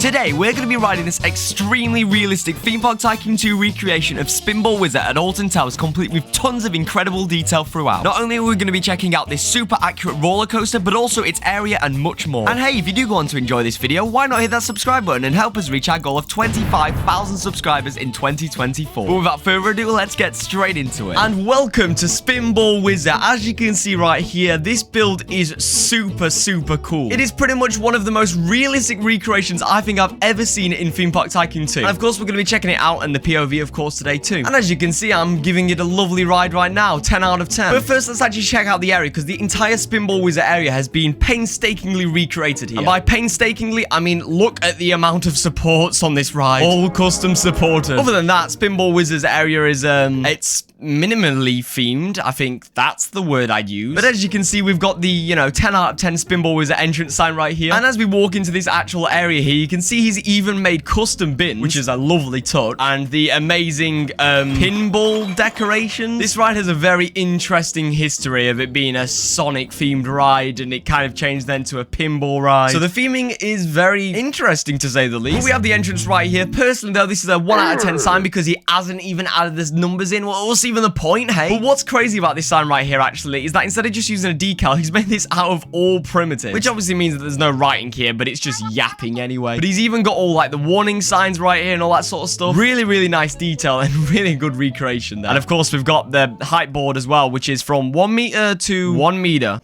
Today, we're going to be riding this extremely realistic Theme Park Tycoon 2 recreation of Spinball Whizzer at Alton Towers, complete with tons of incredible detail throughout. Not only are we going to be checking out this super accurate roller coaster, but also its area and much more. And hey, if you do go on to enjoy this video, why not hit that subscribe button and help us reach our goal of 25,000 subscribers in 2024. But without further ado, let's get straight into it. And welcome to Spinball Whizzer. As you can see right here, this build is super cool. It is pretty much one of the most realistic recreations I think I've ever seen it in Theme Park Tycoon 2. And of course, we're going to be checking it out and the POV, of course, today too. And as you can see, I'm giving it a lovely ride right now, 10 out of 10. But first, let's actually check out the area, because the entire Spinball Whizzer area has been painstakingly recreated here. And by painstakingly, I mean, look at the amount of supports on this ride. All custom supported. Other than that, Spinball Whizzer's area is, it's minimally themed. I think that's the word I'd use. But as you can see, we've got the, 10 out of 10 Spinball Whizzer entrance sign right here. And as we walk into this actual area here, you can see he's even made custom bins, which is a lovely touch. And the amazing pinball decoration. This ride has a very interesting history of it being a Sonic themed ride, and it kind of changed then to a pinball ride. So the theming is very interesting, to say the least. But we have the entrance right here. Personally though, this is a 1 out of 10 sign because he hasn't even added the numbers in. Well, what's even the point, hey? But what's crazy about this sign right here actually is that instead of just using a decal, he's made this out of all primitives, which obviously means that there's no writing here, but it's just yapping anyway. But he's even got all like the warning signs right here and all that sort of stuff. Really nice detail and really good recreation there. And of course, we've got the height board as well, which is from 1 meter to 1 meter.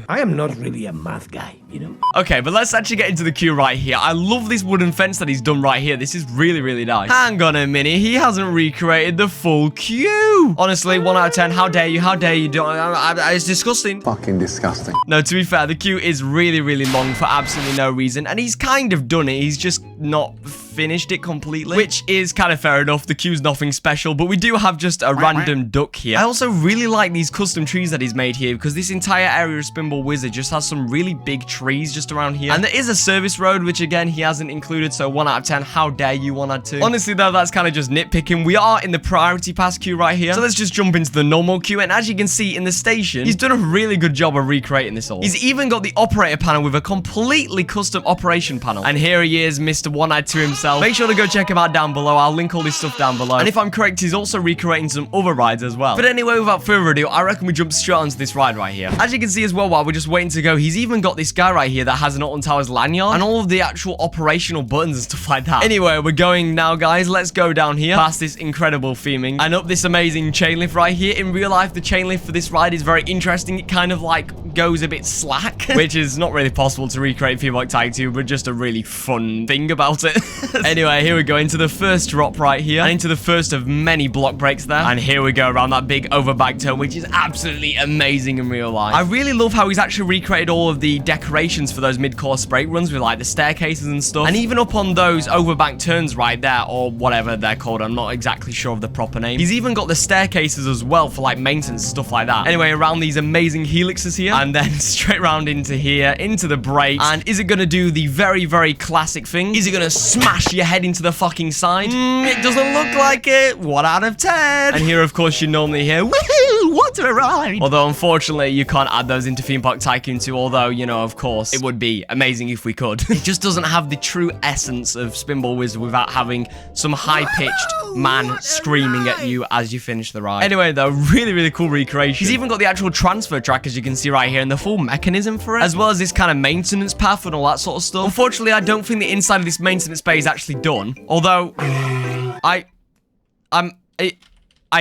I am not really a math guy, you know? Okay, but let's actually get into the queue right here. I love this wooden fence that he's done right here. This is really nice. Hang on a minute. He hasn't recreated the full queue. Honestly, 1 out of 10. How dare you? How dare you? It's disgusting. Fucking disgusting. No, to be fair, the queue is really long for absolutely no reason. And he's kind of done it. He's just not finished it completely, which is kind of fair enough. The queue's nothing special, but we do have just a random duck here. I also really like these custom trees that he's made here, because this entire area of Spinball Whizzer just has some really big trees just around here. And there is a service road, which again, he hasn't included, so 1 out of 10. How dare you, 1 out of 2. Honestly though, that's kind of just nitpicking. We are in the priority pass queue right here, so let's just jump into the normal queue. And as you can see in the station, he's done a really good job of recreating this all. He's even got the operator panel with a completely custom operation panel. And here he is, Mr. 1 out of 2 himself. Make sure to go check him out down below. I'll link all this stuff down below. And if I'm correct, he's also recreating some other rides as well. But anyway, without further ado, I reckon we jump straight onto this ride right here. As you can see as well, while we're just waiting to go, he's even got this guy right here that has an Alton Towers lanyard and all of the actual operational buttons and stuff like that. Anyway, we're going now, guys. Let's go down here past this incredible theming and up this amazing chain lift right here. In real life, the chain lift for this ride is very interesting. It kind of like goes a bit slack, which is not really possible to recreate Theme Park Tycoon 2, but just a really fun thing about it. Anyway, here we go into the first drop right here and into the first of many block breaks there. And here we go around that big overback turn, which is absolutely amazing in real life. I really love how he's actually recreated all of the decorations for those mid-course break runs with like the staircases and stuff. And even up on those overbank turns right there, or whatever they're called, I'm not exactly sure of the proper name. He's even got the staircases as well for like maintenance, stuff like that. Anyway, around these amazing helixes here, and then straight round into here, into the brakes. And is it going to do the very classic thing? Is it going to smash your head into the fucking side? It doesn't look like it. 1 out of 10. And here, of course, you normally hear, woohoo, what a ride. Although, unfortunately, you can't add those into Theme Park Tycoon 2, although, of course, it would be amazing if we could. It just doesn't have the true essence of Spinball Whizzer without having some high-pitched man screaming at you as you finish the ride. Anyway, though, really cool recreation. He's even got the actual transfer track, as you can see right here, and the full mechanism for it, as well as this kind of maintenance path and all that sort of stuff. Unfortunately, I don't think the inside of this maintenance bay is actually done, although I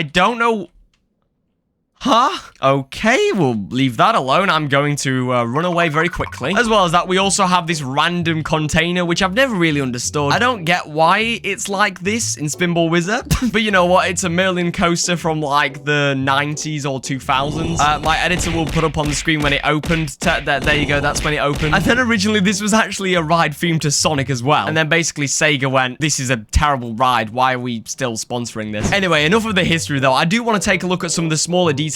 don't know. Huh? Okay, we'll leave that alone. I'm going to run away very quickly. As well as that, we also have this random container, which I've never really understood. I don't get why it's like this in Spinball Whizzer. But you know what? It's a Merlin coaster from like the 90s or 2000s. My editor will put up on the screen when it opened. There you go. That's when it opened. And then originally, this was actually a ride themed to Sonic as well. And then basically Sega went, this is a terrible ride. Why are we still sponsoring this? Anyway, enough of the history though. I do want to take a look at some of the smaller details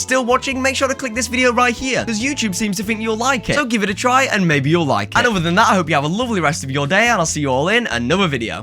still watching, make sure to click this video right here, because YouTube seems to think you'll like it. So give it a try, and maybe you'll like it. And other than that, I hope you have a lovely rest of your day, and I'll see you all in another video.